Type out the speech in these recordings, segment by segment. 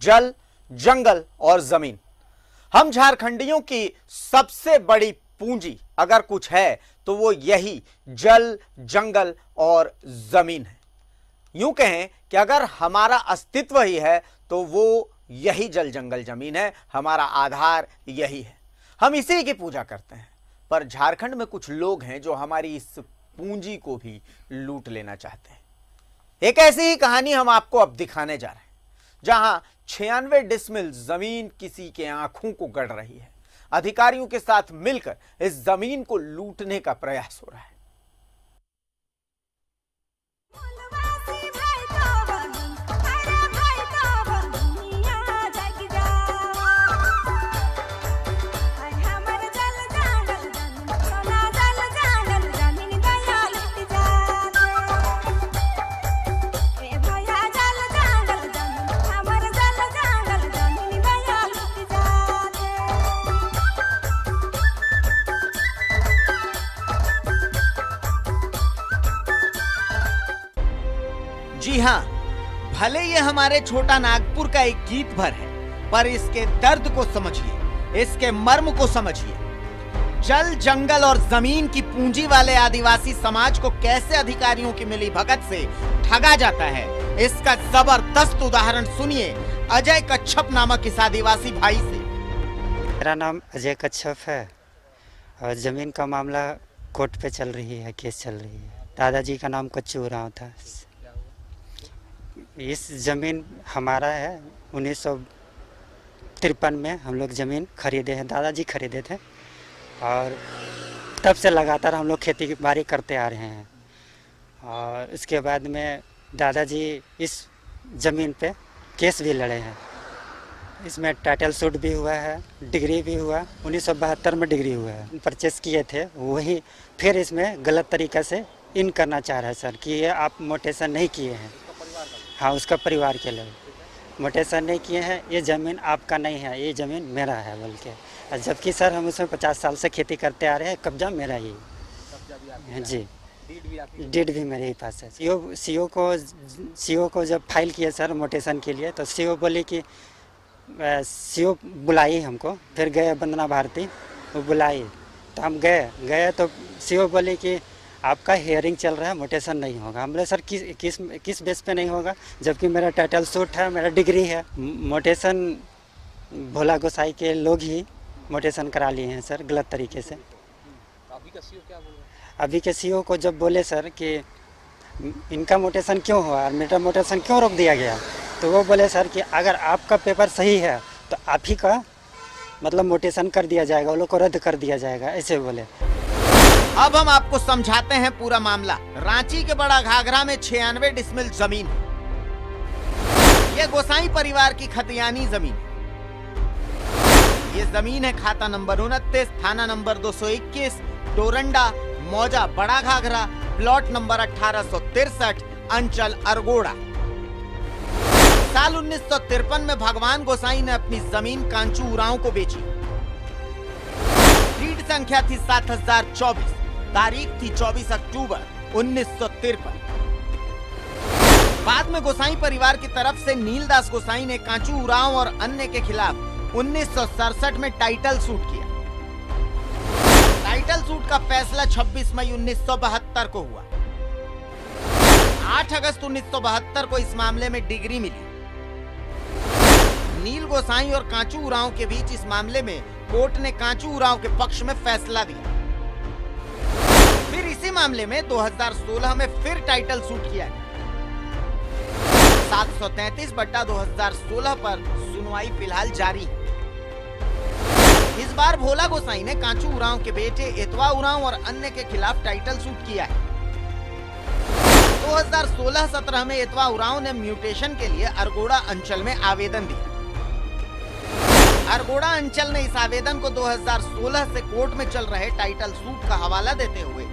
जल, जंगल और जमीन। हम झारखंडियों की सबसे बड़ी पूंजी अगर कुछ है तो वो यही जल, जंगल और जमीन है। यूं कहें कि अगर हमारा अस्तित्व ही है तो वो यही जल, जंगल, जमीन है। हमारा आधार यही है, हम इसी की पूजा करते हैं। पर झारखंड में कुछ लोग हैं जो हमारी इस पूंजी को भी लूट लेना चाहते हैं। एक ऐसी ही कहानी हम आपको अब दिखाने जा रहे हैं, जहां 96 डिसमिल जमीन किसी के आंखों को गड़ रही है। अधिकारियों के साथ मिलकर इस जमीन को लूटने का प्रयास हो रहा है। जी हां, भले ये हमारे छोटा नागपुर का एक गीत भर है, पर इसके दर्द को समझिए, इसके मर्म को समझिए। जल, जंगल और जमीन की पूंजी वाले आदिवासी समाज को कैसे अधिकारियों की मिलीभगत से ठगा जाता है, इसका जबरदस्त उदाहरण सुनिए अजय कच्छप नामक इस आदिवासी भाई से। मेरा नाम अजय कच्छप है और जमीन का मामला कोर्ट पे चल रही है, केस चल रही है। दादाजी का नाम कच्चू उरांव था। इस ज़मीन हमारा है। 1953 में हम लोग ज़मीन खरीदे हैं, दादाजी खरीदे थे और तब से लगातार हम लोग खेती बाड़ी करते आ रहे हैं। और इसके बाद में दादाजी इस ज़मीन पे केस भी लड़े हैं। इसमें टाइटल सूट भी हुआ है, डिग्री भी हुआ। 1972 में डिग्री हुआ है। परचेस किए थे वही फिर इसमें गलत तरीक़े से इन करना चाह रहा है सर कि ये आप मोटेशन नहीं किए हैं। हाँ, उसका परिवार के लोग मोटेशन नहीं किए हैं, ये ज़मीन आपका नहीं है, ये ज़मीन मेरा है बोल के। जबकि सर हम उसमें 50 साल से खेती करते आ रहे हैं, कब्जा मेरा ही जी, डीड भी मेरे ही पास है। सीओ को जब फाइल किया सर मोटेशन के लिए, तो सीओ बोली कि सीओ बुलाई हमको। फिर गए वंदना भारती, वो बुलाई तो हम गए तो सीओ बोली कि आपका हियरिंग चल रहा है, मोटेशन नहीं होगा। हम बोले सर किस बेस पे नहीं होगा, जबकि मेरा टाइटल सूट है, मेरा डिग्री है। मोटेशन भोला गोसाई के लोग ही मोटेशन करा लिए हैं सर गलत तरीके से। अभी का सीओ क्या बोल रहा है? अभी के सीओ को जब बोले सर कि इनका मोटेशन क्यों हुआ और मेरा मोटेशन क्यों रोक दिया गया, तो वो बोले सर कि अगर आपका पेपर सही है तो आप ही का मतलब मोटेशन कर दिया जाएगा, वो लोग को रद्द कर दिया जाएगा, ऐसे बोले। अब हम आपको समझाते हैं पूरा मामला। रांची के बड़ा घाघरा में 96 डिसमिल जमीन है। यह गोसाई परिवार की खतियानी जमीन है। ये जमीन है खाता नंबर 29, थाना नंबर 221, डोरंडा, मौजा, बड़ा घाघरा, प्लॉट नंबर 1863, अंचल अरगोड़ा। साल 1953 में भगवान गोसाई ने अपनी जमीन कांचू उरांव को बेची। लीड संख्या थी 7024, तारीख थी 24 अक्टूबर 1953। बाद में गोसाई परिवार की तरफ से नीलदास गोसाई ने कांचू उरांव और अन्य के खिलाफ 1967 में टाइटल सूट किया। टाइटल सूट का फैसला 26 मई 1972 को हुआ। 8 अगस्त 1972 को इस मामले में डिग्री मिली। नील गोसाई और कांचू उरांव के बीच इस मामले में कोर्ट ने कांचू उरांव के पक्ष में फैसला दिया। फिर इसी मामले में 2016 में फिर टाइटल सूट किया गया। 733/2016 पर सुनवाई फिलहाल जारी है। इस बार भोला गोसाई ने कांचू उरांव के बेटे एतवा उरांव और अन्य के खिलाफ टाइटल सूट किया है। 2016-17 में एतवा उरांव ने म्यूटेशन के लिए अरगोड़ा अंचल में आवेदन दिया। अरगोड़ा अंचल ने इस आवेदन को 2016 से कोर्ट में चल रहे टाइटल सूट का हवाला देते हुए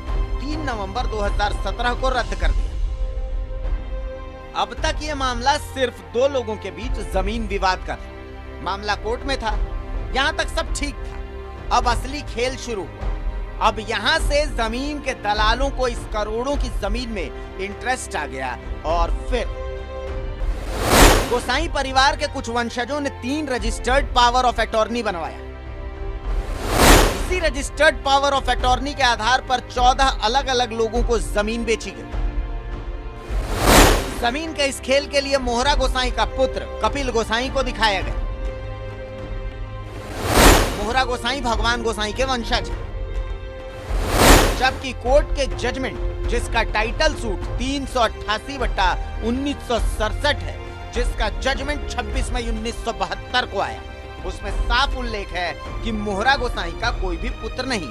3 नवंबर 2017 को रद्द कर दिया। अब तक ये मामला सिर्फ 2 लोगों के बीच जमीन विवाद का था। मामला कोर्ट में था, यहाँ तक सब ठीक था। अब असली खेल शुरू हुआ। अब यहाँ से जमीन के दलालों को इस करोड़ों की जमीन में इंटरेस्ट आ गया और फिर गोसाई परिवार के कुछ वंशजों ने 3 रजिस्टर्ड पावर ऑफ अटॉर्नी बनवाया। इसी रजिस्टर्ड पावर ऑफ अटॉर्नी के आधार पर 14 अलग अलग लोगों को जमीन बेची गई। जमीन के इस खेल के लिए मोहरा गोसाई का पुत्र कपिल गोसाई को दिखाया गया। मोहरा गोसाई भगवान गोसाई के वंशज हैं, जबकि कोर्ट के जजमेंट जिसका टाइटल सूट 388/1967 है, जिसका जजमेंट 26 मई 1972 को आया, उसमें साफ उल्लेख है कि मोहरा गोसाई का कोई भी पुत्र नहीं।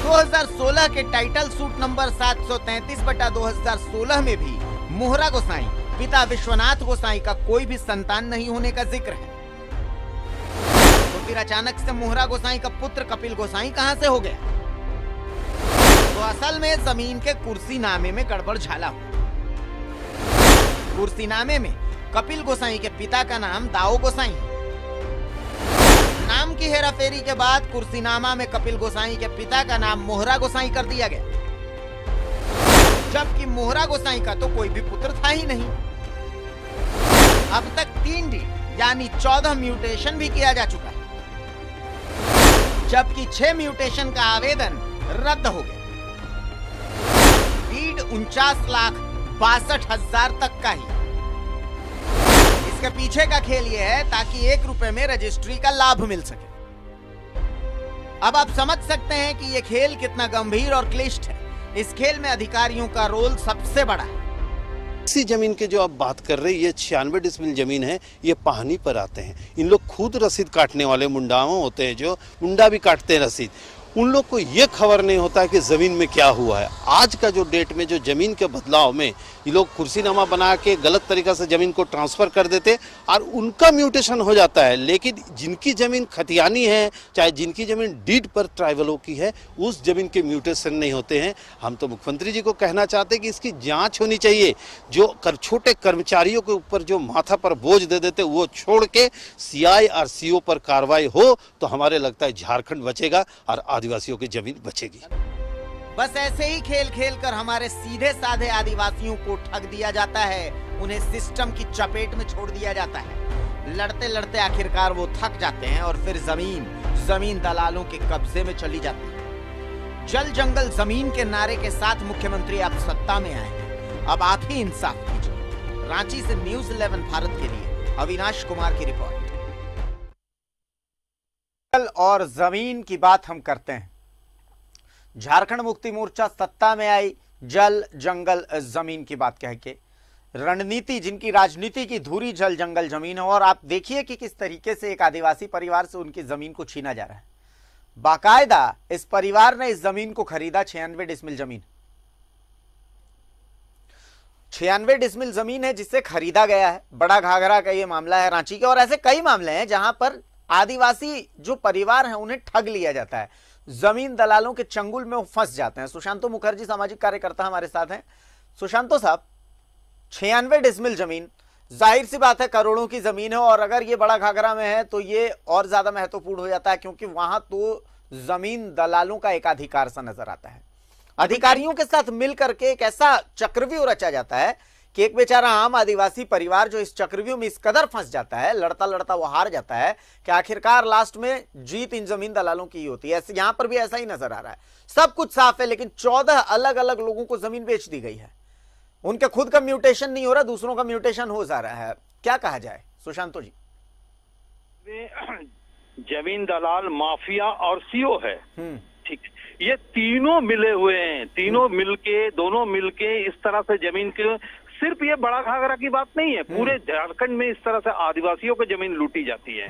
2016 के टाइटल सूट नंबर 733/2016 में भी मोहरा गोसाई पिता विश्वनाथ गोसाई का कोई भी संतान नहीं होने का जिक्र है। तो फिर अचानक से मोहरा गोसाई का पुत्र कपिल गोसाई कहां से हो गया? तो असल में जमीन के कुर्सीनामे में गड़बड़ झाला हो। कुर्सीनामे में कपिल गोसाई के पिता का नाम दाऊ गोसाई है। नाम की हेराफेरी के बाद कुर्सीनामा में कपिल गोसाई के पिता का नाम मोहरा गोसाई कर दिया गया, जबकि मोहरा गोसाई का तो कोई भी पुत्र था ही नहीं। अब तक 3 डीड यानी 14 म्यूटेशन भी किया जा चुका है, जबकि 6 म्यूटेशन का आवेदन रद्द हो गया। डीड 49,62,000 तक का ही। इसके पीछे का खेल यह है ताकि 1 रुपए में रजिस्ट्री का लाभ मिल सके। अब आप समझ सकते हैं कि यह खेल कितना गंभीर और क्लिष्ट है। इस खेल में अधिकारियों का रोल सबसे बड़ा है। इसी जमीन के जो आप बात कर रहे हैं, ये 96 डिसमिल जमीन है, ये पाहनी पर आते हैं। इन लोग खुद रसीद काटने वाले मुंडाओं होते हैं, जो मुंडा भी काटते हैं रसीद। उन लोग को ये खबर नहीं होता है कि ज़मीन में क्या हुआ है। आज का जो डेट में जो ज़मीन के बदलाव में ये लोग कुर्सीनामा बना के गलत तरीक़ा से ज़मीन को ट्रांसफ़र कर देते और उनका म्यूटेशन हो जाता है। लेकिन जिनकी ज़मीन खतियानी है, चाहे जिनकी ज़मीन डीड पर ट्राइबलों की है, उस ज़मीन के म्यूटेशन नहीं होते हैं। हम तो मुख्यमंत्री जी को कहना चाहते हैं कि इसकी जाँच होनी चाहिए। जो छोटे कर्मचारियों के ऊपर जो माथा पर बोझ दे देते, वो छोड़ के CI और CO पर कार्रवाई हो तो हमारे लगता है झारखंड बचेगा और आदिवासियों की जमीन बचेगी। बस ऐसे ही खेल खेल कर हमारे सीधे साधे आदिवासियों को ठग दिया जाता है, उन्हें सिस्टम की चपेट में छोड़ दिया जाता है। लड़ते लड़ते आखिरकार वो थक जाते हैं और फिर जमीन दलालों के कब्जे में चली जाती है। जल जंगल जमीन के नारे के साथ मुख्यमंत्री आप सत्ता में आए हैं, अब आप ही इंसाफ कीजिए। रांची से न्यूज़ 11 भारत के लिए अविनाश कुमार की रिपोर्ट। और जमीन की बात हम करते हैं। झारखंड मुक्ति मोर्चा सत्ता में आई, जल जंगल जमीन की बात कह के रणनीति, जिनकी राजनीति की धुरी जल जंगल जमीन है। और आप देखिए कि किस तरीके से एक आदिवासी परिवार से उनकी जमीन को छीना जा रहा है। बाकायदा इस परिवार ने इस जमीन को खरीदा। 96 डिसमिल जमीन 96 डिसमिल जमीन है जिसे खरीदा गया है। बड़ा घाघरा का ये मामला है, रांची के, और ऐसे कई मामले हैं जहां पर आदिवासी जो परिवार हैं उन्हें ठग लिया जाता है, जमीन दलालों के चंगुल में वो फंस जाते हैं। सुशांतो मुखर्जी सामाजिक कार्यकर्ता हमारे साथ हैं। सुशांतो साहब, 96 डिसमिल जमीन, जाहिर सी बात है करोड़ों की जमीन है, और अगर ये बड़ा घाघरा में है तो ये और ज्यादा महत्वपूर्ण हो जाता है, क्योंकि वहां तो जमीन दलालों का एकाधिकार सा नजर आता है। अधिकारियों के साथ मिलकर के एक ऐसा चक्रव्यूह रचा जाता है कि एक बेचारा आम आदिवासी परिवार जो इस चक्रव्यूह में इस कदर फंस जाता है, लड़ता लड़ता वो हार जाता है कि आखिरकार लास्ट में जीत इन जमीन दलालों की होती है। यहां पर भी ऐसा ही नजर आ रहा है। सब कुछ साफ है, लेकिन 14 अलग अलग लोगों को जमीन बेच दी गई है। उनके खुद का म्यूटेशन नहीं हो रहा, दूसरों का म्यूटेशन हो जा रहा है। क्या कहा जाए सुशांतो जी? जमीन दलाल, माफिया और CO है, ठीक, ये तीनों मिले हुए हैं। तीनों मिलके, दोनों मिलके इस तरह से जमीन के, सिर्फ ये बड़ा घाघरा की बात नहीं है, पूरे झारखंड में इस तरह से आदिवासियों की जमीन लूटी जाती है।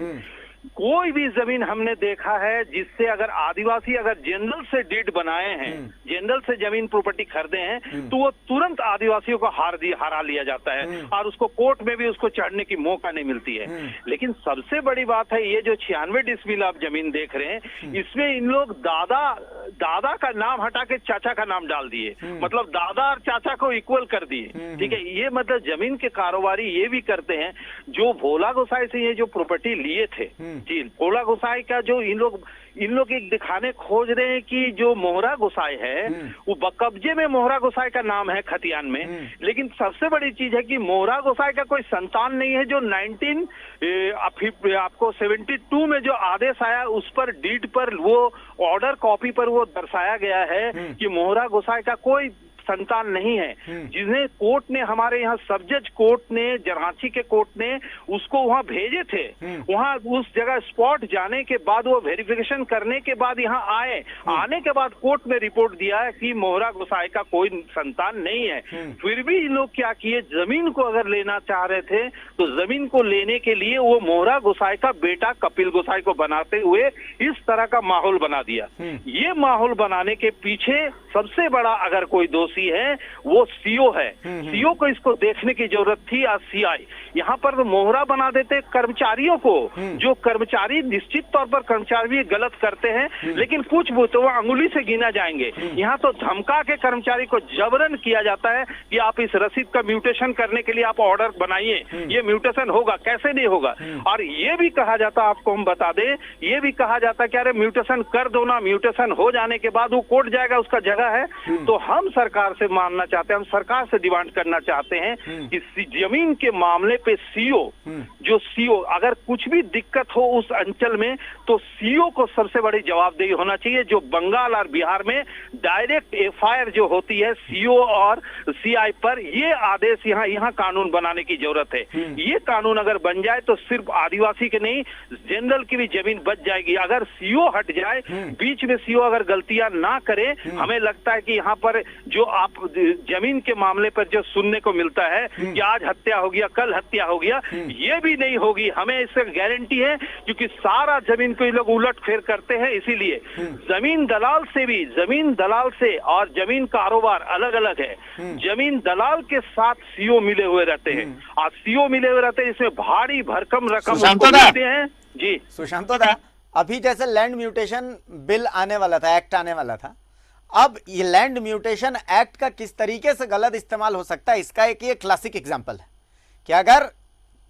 कोई भी जमीन हमने देखा है जिससे अगर आदिवासी अगर जनरल से डीड बनाए हैं, जनरल से जमीन प्रॉपर्टी खरीदे हैं, तो वो तुरंत आदिवासियों को हरा लिया जाता है और उसको कोर्ट में भी उसको चढ़ने की मौका नहीं मिलती है। लेकिन सबसे बड़ी बात है, ये जो 96 डिसमिल आप जमीन देख रहे हैं, इसमें इन लोग दादा का नाम हटा के चाचा का नाम डाल दिए, मतलब दादा और चाचा को इक्वल कर दिए। ठीक है, ये मतलब जमीन के कारोबारी ये भी करते हैं। जो भोला गोसाई से ये जो प्रॉपर्टी लिए थे, जी, भोला गोसाई का जो इन लोग एक दिखाने खोज रहे हैं कि जो मोहरा गोसाई है वो बकब्जे में मोहरा गोसाई का नाम है खतियान में, लेकिन सबसे बड़ी चीज है कि मोहरा गोसाई का कोई संतान नहीं है। जो 72 में जो आदेश आया उस पर डीड पर वो ऑर्डर कॉपी पर वो दर्शाया गया है कि मोहरा गोसाई का कोई संतान नहीं है, जिन्हें कोर्ट ने, हमारे यहाँ सब जज कोर्ट ने, जरांची के कोर्ट ने उसको वहाँ भेजे थे। वहाँ उस जगह स्पॉट जाने के बाद वो वेरिफिकेशन करने के बाद यहाँ आने के बाद कोर्ट में रिपोर्ट दिया है कि मोहरा गोसाई का कोई संतान नहीं है। फिर भी इन लोग क्या किए, जमीन को अगर लेना चाह रहे थे तो जमीन को लेने के लिए वो मोहरा गोसाई का बेटा कपिल गोसाई को बनाते हुए इस तरह का माहौल बना दिया। ये माहौल बनाने के पीछे सबसे बड़ा अगर कोई दोषी है वो सीओ है। सीओ को इसको देखने की जरूरत थी। आज सीआई यहाँ पर तो मोहरा बना देते कर्मचारियों को, जो कर्मचारी निश्चित तौर पर कर्मचारी गलत करते हैं, लेकिन कुछ तो वो अंगुली से गिना जाएंगे। यहाँ तो धमका के कर्मचारी को जबरन किया जाता है कि आप इस रसीद का म्यूटेशन करने के लिए आप ऑर्डर बनाइए, ये म्यूटेशन होगा, कैसे नहीं होगा। और ये भी कहा जाता, आपको हम बता दें, ये भी कहा जाता है कि अरे म्यूटेशन कर दो ना, म्यूटेशन हो जाने के बाद वो कोर्ट जाएगा, उसका जगह है। तो हम सरकार से मानना चाहते हैं, हम सरकार से डिमांड करना चाहते हैं कि जमीन के मामले पे सीओ अगर कुछ भी दिक्कत हो उस अंचल में तो सीओ को सबसे बड़ी जवाबदेही होना चाहिए। जो बंगाल और बिहार में डायरेक्ट एफआईआर जो होती है सीओ और सीआई पर, ये आदेश यहाँ कानून बनाने की जरूरत है। ये कानून अगर बन जाए तो सिर्फ आदिवासी के नहीं, जनरल की भी जमीन बच जाएगी। अगर सीओ हट जाए, बीच में सीओ अगर गलतियां ना करे, हमें लगता है कि यहाँ पर जो आप जमीन के मामले पर जो सुनने को मिलता है कि आज हत्या हो गया, कल हत्या हो गया, ये भी नहीं होगी। हमें इससे गारंटी है, क्योंकि सारा जमीन को ये लोग उलट फेर करते हैं। इसीलिए जमीन दलाल से और जमीन कारोबार अलग अलग है। जमीन दलाल के साथ सीओ मिले हुए रहते हैं, और सीओ मिले हुए रहते हैं, इसमें भारी भरकम रकम मिलते हैं। जी सुशांत दा, अभी जैसे लैंड म्यूटेशन बिल आने वाला था, एक्ट आने वाला था, अब ये लैंड म्यूटेशन एक्ट का किस तरीके से गलत इस्तेमाल हो सकता है, इसका एक ये क्लासिक एग्जांपल है कि अगर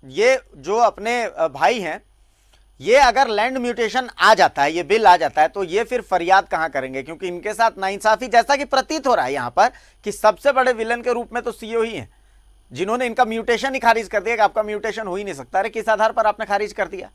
ये जो अपने भाई हैं, ये अगर लैंड म्यूटेशन आ जाता है, ये बिल आ जाता है, तो ये फिर फरियाद कहां करेंगे, क्योंकि इनके साथ नाइंसाफी, जैसा कि प्रतीत हो रहा है यहां पर, कि सबसे बड़े विलन के रूप में तो सीओ ही हैं, जिन्होंने इनका म्यूटेशन ही खारिज कर दिया कि आपका म्यूटेशन हो ही नहीं सकता। अरे किस आधार पर आपने खारिज कर दिया?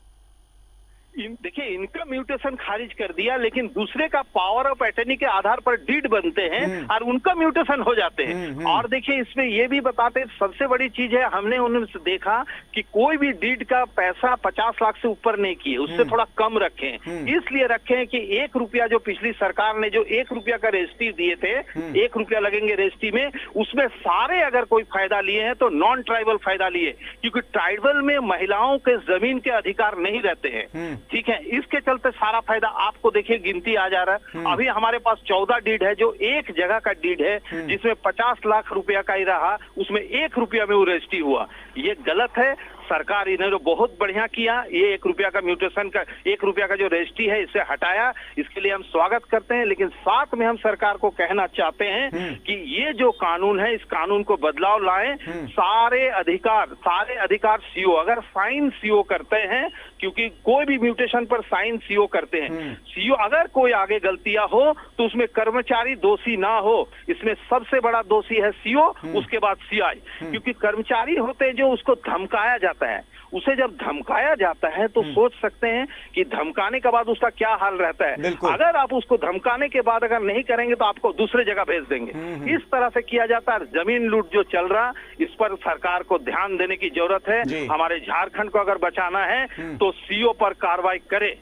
देखिए, इनका म्यूटेशन खारिज कर दिया, लेकिन दूसरे का पावर ऑफ अटर्नी के आधार पर डीड बनते हैं और उनका म्यूटेशन हो जाते हैं। और देखिए, इसमें ये भी बताते, सबसे बड़ी चीज है, हमने उनसे देखा कि कोई भी डीड का पैसा 50 लाख से ऊपर नहीं किए, उससे थोड़ा कम रखे। इसलिए रखे हैं कि 1 रुपया जो पिछली सरकार ने जो 1 रुपया का रजिस्ट्री दिए थे, 1 रुपया लगेंगे रजिस्ट्री में, उसमें सारे अगर कोई फायदा लिए हैं तो नॉन ट्राइबल फायदा लिए, क्योंकि ट्राइबल में महिलाओं के जमीन के अधिकार नहीं रहते हैं। ठीक है, इसके चलते सारा फायदा आपको देखिए गिनती आ जा रहा है। अभी हमारे पास 14 डीड है, जो एक जगह का डीड है, जिसमें 50 लाख रुपया का ही रहा, उसमें 1 रुपया में वो रजिस्ट्री हुआ। ये गलत है। सरकार इन्होंने बहुत बढ़िया किया, ये 1 रुपया का म्यूटेशन का, 1 रुपया का जो रजिस्ट्री है, इसे हटाया, इसके लिए हम स्वागत करते हैं। लेकिन साथ में हम सरकार को कहना चाहते हैं कि ये जो कानून है, इस कानून को बदलाव लाएं। सारे अधिकार सीओ, अगर साइन सीओ करते हैं, क्योंकि कोई भी म्यूटेशन पर साइन सीओ करते हैं, सीओ अगर कोई आगे गलतियां हो तो उसमें कर्मचारी दोषी ना हो, इसमें सबसे बड़ा दोषी है सीओ, उसके बाद सीआई। क्योंकि कर्मचारी होते हैं जो उसको धमकाया जाता है, उसे जब धमकाया जाता है तो सोच सकते हैं कि धमकाने के बाद उसका क्या हाल रहता है। अगर आप उसको धमकाने के बाद अगर नहीं करेंगे तो आपको दूसरे जगह भेज देंगे। इस तरह से किया जाता है। जमीन लूट जो चल रहा, इस पर सरकार को ध्यान देने की जरूरत है। हमारे झारखंड को अगर बचाना है तो सीओ पर कार्रवाई करे।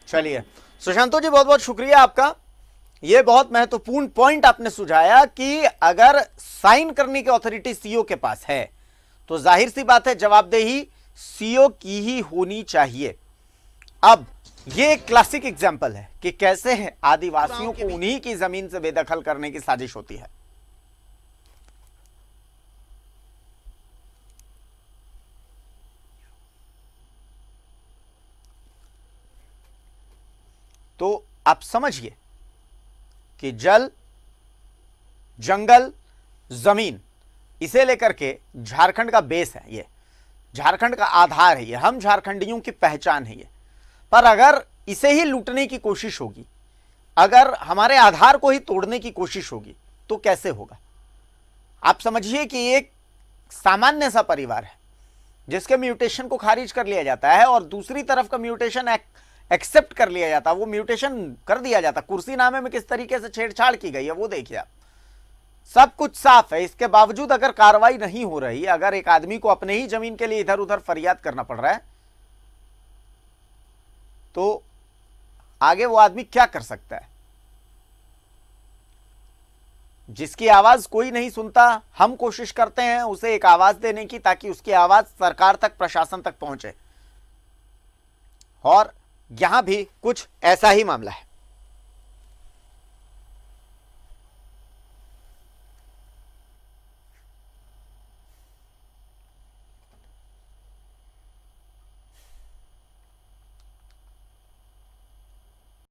चलिए सुशांतो जी, बहुत बहुत शुक्रिया आपका। ये बहुत महत्वपूर्ण पॉइंट आपने सुझाया कि अगर साइन करने की अथॉरिटी सीओ के पास है तो जाहिर सी बात है जवाबदेही सीओ की ही होनी चाहिए। अब ये एक क्लासिक एग्जाम्पल है कि कैसे आदिवासियों को उन्हीं की जमीन से बेदखल करने की साजिश होती है। तो आप समझिए कि जल, जंगल, जमीन, इसे लेकर के झारखंड का बेस है, ये झारखंड का आधार है, ये हम झारखंडियों की पहचान है। ये पर अगर इसे ही लूटने की कोशिश होगी, अगर हमारे आधार को ही तोड़ने की कोशिश होगी, तो कैसे होगा? आप समझिए कि एक सामान्य सा परिवार है जिसके म्यूटेशन को खारिज कर लिया जाता है और दूसरी तरफ का म्यूटेशन एक्सेप्ट कर लिया जाता है, वो म्यूटेशन कर दिया जाता। कुर्सीनामे में किस तरीके से छेड़छाड़ की गई है वो देखिए आप। सब कुछ साफ है, इसके बावजूद अगर कार्रवाई नहीं हो रही, अगर एक आदमी को अपने ही जमीन के लिए इधर उधर फरियाद करना पड़ रहा है, तो आगे वो आदमी क्या कर सकता है? जिसकी आवाज कोई नहीं सुनता, हम कोशिश करते हैं उसे एक आवाज देने की, ताकि उसकी आवाज सरकार तक, प्रशासन तक पहुंचे। और यहां भी कुछ ऐसा ही मामला है।